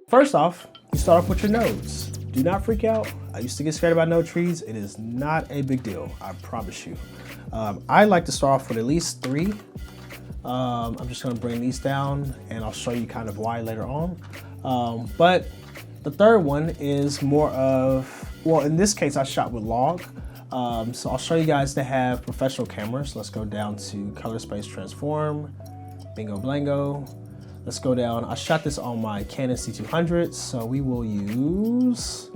First off, you start off with your nodes. Do not freak out. I used to get scared about node trees. It is not a big deal, I promise you. I like to start off with at least 3. I'm just gonna bring these down and I'll show you kind of why later on. But the third one is more of, well, in this case I shot with log. So I'll show you guys that have professional cameras. Let's go down to color space transform, bingo blango. Let's go down. I shot this on my Canon C200, so we will use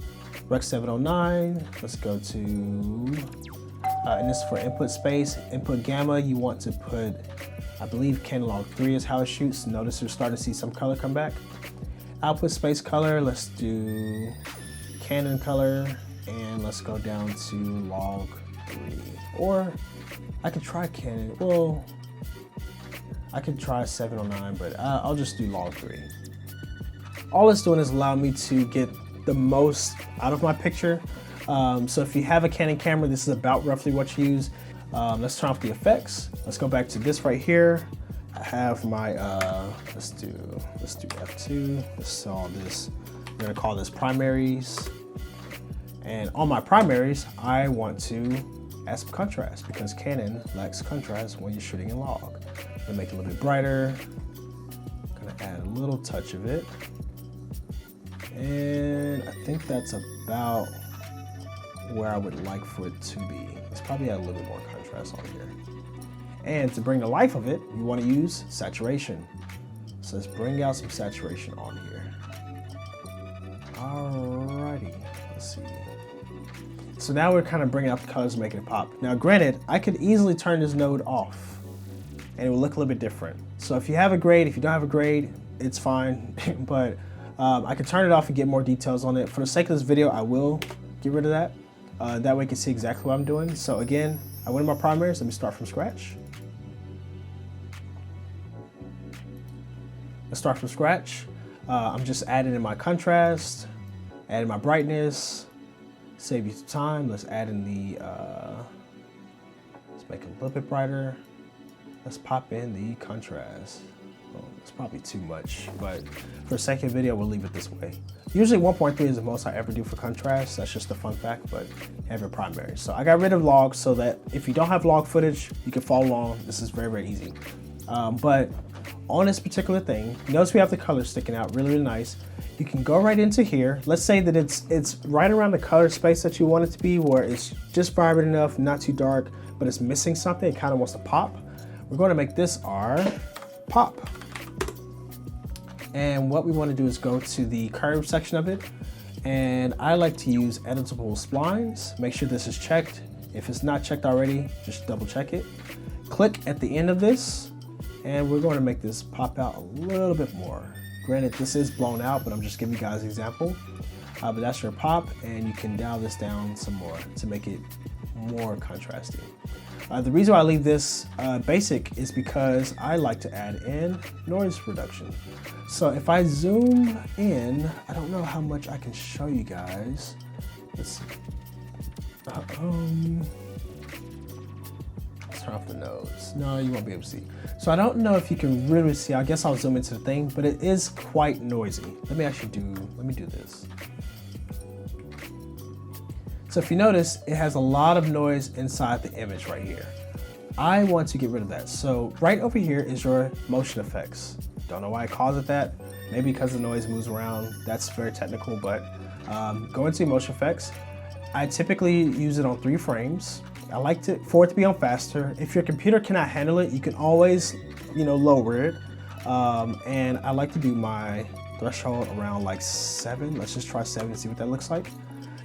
Rec 709. Let's go to, and this is for input space. Input gamma, you want to put, I believe Canon log 3 is how it shoots. Notice you're starting to see some color come back. Output space color, let's do Canon color, and let's go down to log 3. Or I could try Canon, well, I could try 709, but I'll just do log 3. All it's doing is allowing me to get the most out of my picture. So if you have a Canon camera, this is about roughly what you use. Let's turn off the effects. Let's go back to this right here. I have my, let's do F2. Let's saw this, we're gonna call this Primaries. And on my primaries, I want to add some contrast because Canon lacks contrast when you're shooting in log. I'm gonna make it a little bit brighter. I'm gonna add a little touch of it. And I think that's about where I would like for it to be. Let's probably add a little bit more contrast on here. And to bring the life of it, you wanna use saturation. So let's bring out some saturation on here. Alrighty, let's see. So now we're kind of bringing out the colors, making it pop. Now granted, I could easily turn this node off and it will look a little bit different. So if you have a grade, if you don't have a grade, it's fine. But I can turn it off and get more details on it. For the sake of this video, I will get rid of that. That way you can see exactly what I'm doing. So again, I went in my primaries. Let me start from scratch. Let's start from scratch. I'm just adding in my contrast, adding my brightness, save you some time. Let's add in the, let's make it a little bit brighter. Let's pop in the contrast. Well, it's probably too much, but for a second video, we'll leave it this way. Usually 1.3 is the most I ever do for contrast. That's just a fun fact, but have your primary. So I got rid of logs so that if you don't have log footage, you can follow along. This is very, very easy. But on this particular thing, notice we have the color sticking out really, really nice. You can go right into here. Let's say that it's right around the color space that you want it to be, where it's just vibrant enough, not too dark, but it's missing something. It kind of wants to pop. We're going to make this our pop. And what we want to do is go to the curve section of it. And I like to use editable splines. Make sure this is checked. If it's not checked already, just double check it. Click at the end of this, and we're going to make this pop out a little bit more. Granted, this is blown out, but I'm just giving you guys an example. But that's your pop, and you can dial this down some more to make it more contrasty. The reason why I leave this basic is because I like to add in noise reduction. So if I zoom in, I don't know how much I can show you guys. Let's see. Let's turn off the nose. No, you won't be able to see. So I don't know if you can really see. I guess I'll zoom into the thing, but it is quite noisy. Let me do this. So if you notice, it has a lot of noise inside the image right here. I want to get rid of that. So right over here is your motion effects. Don't know why I calls it that. Maybe because the noise moves around. That's very technical, but go into motion effects. I typically use it on 3 frames. I like for it to be on faster. If your computer cannot handle it, you can always, lower it. And I like to do my threshold around like 7. Let's just try 7 and see what that looks like.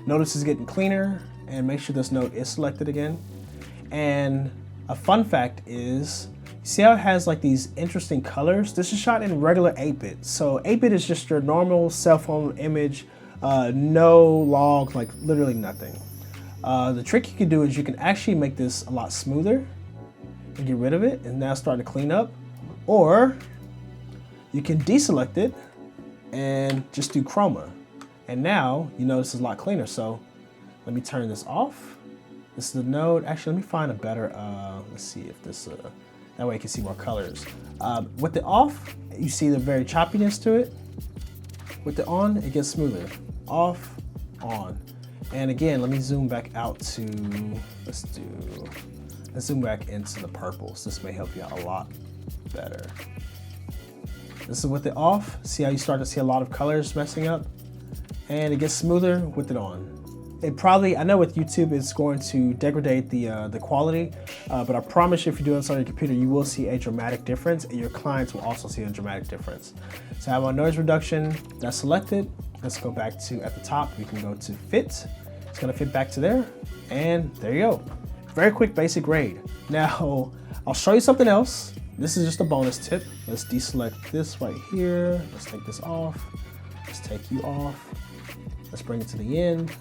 Notice it's getting cleaner, and make sure this node is selected again. And a fun fact is, see how it has like these interesting colors? This is shot in regular 8-bit. So 8-bit is just your normal cell phone image, no log, like literally nothing. The trick you can do is you can actually make this a lot smoother and get rid of it, and now start to clean up. Or you can deselect it and just do chroma. And now you notice it's a lot cleaner. So let me turn this off. This is the node. Actually, let me find a better, let's see if this, that way you can see more colors. With the off, you see the very choppiness to it. With it on, it gets smoother. Off, on. And again, let me zoom back out to, let's zoom back into the purples. This may help you out a lot better. This is with it off. See how you start to see a lot of colors messing up? And it gets smoother with it on. It probably, I know with YouTube it's going to degrade the quality, but I promise you if you're doing this on your computer, you will see a dramatic difference, and your clients will also see a dramatic difference. So I have my noise reduction that's selected. Let's go back to, at the top, we can go to fit. It's gonna fit back to there, and there you go. Very quick basic grade. Now, I'll show you something else. This is just a bonus tip. Let's deselect this right here. Let's take this off. Let's take you off. Let's bring it to the end.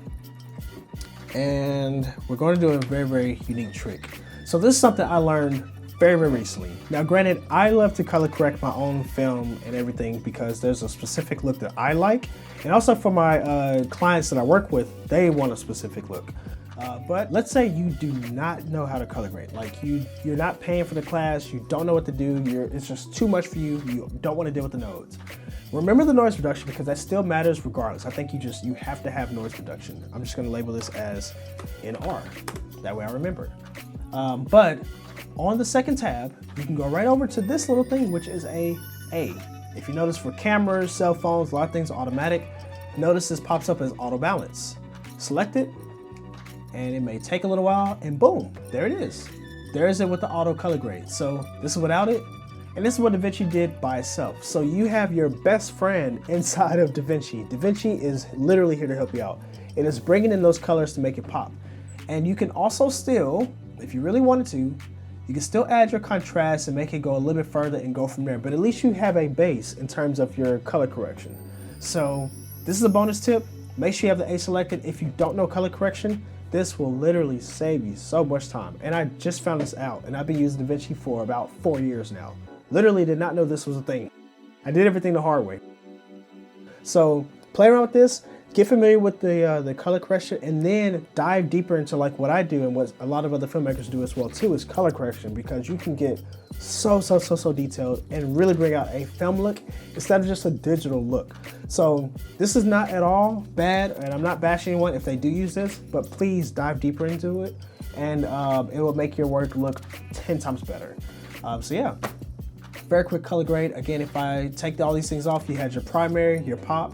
And we're going to do a very, very unique trick. So this is something I learned very, very recently. Now, granted, I love to color correct my own film and everything because there's a specific look that I like. And also for my clients that I work with, they want a specific look. But let's say you do not know how to color grade. Like you're not paying for the class, you don't know what to do, it's just too much for you, you don't want to deal with the nodes. Remember the noise reduction because that still matters regardless. I think you have to have noise reduction. I'm just gonna label this as NR. That way I remember it. But on the second tab, you can go right over to this little thing, which is a A. If you notice for cameras, cell phones, a lot of things are automatic. Notice this pops up as auto balance. Select it, and it may take a little while, and boom, there it is. There's it with the auto color grade. So this is without it. And this is what DaVinci did by itself. So you have your best friend inside of DaVinci. DaVinci is literally here to help you out. It is bringing in those colors to make it pop. And you can also still, if you really wanted to, you can still add your contrast and make it go a little bit further and go from there. But at least you have a base in terms of your color correction. So this is a bonus tip. Make sure you have the A selected. If you don't know color correction, this will literally save you so much time. And I just found this out, and I've been using DaVinci for about 4 years now. Literally did not know this was a thing. I did everything the hard way. So play around with this, get familiar with the color correction, and then dive deeper into like what I do and what a lot of other filmmakers do as well too is color correction, because you can get so detailed and really bring out a film look instead of just a digital look. So this is not at all bad, and I'm not bashing anyone if they do use this, but please dive deeper into it, and it will make your work look 10 times better. So yeah. Very quick color grade. Again, if I take all these things off, you had your primary, your pop.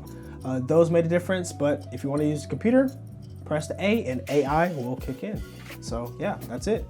Those made a difference, but if you want to use the computer, press the A and AI will kick in. So yeah, that's it.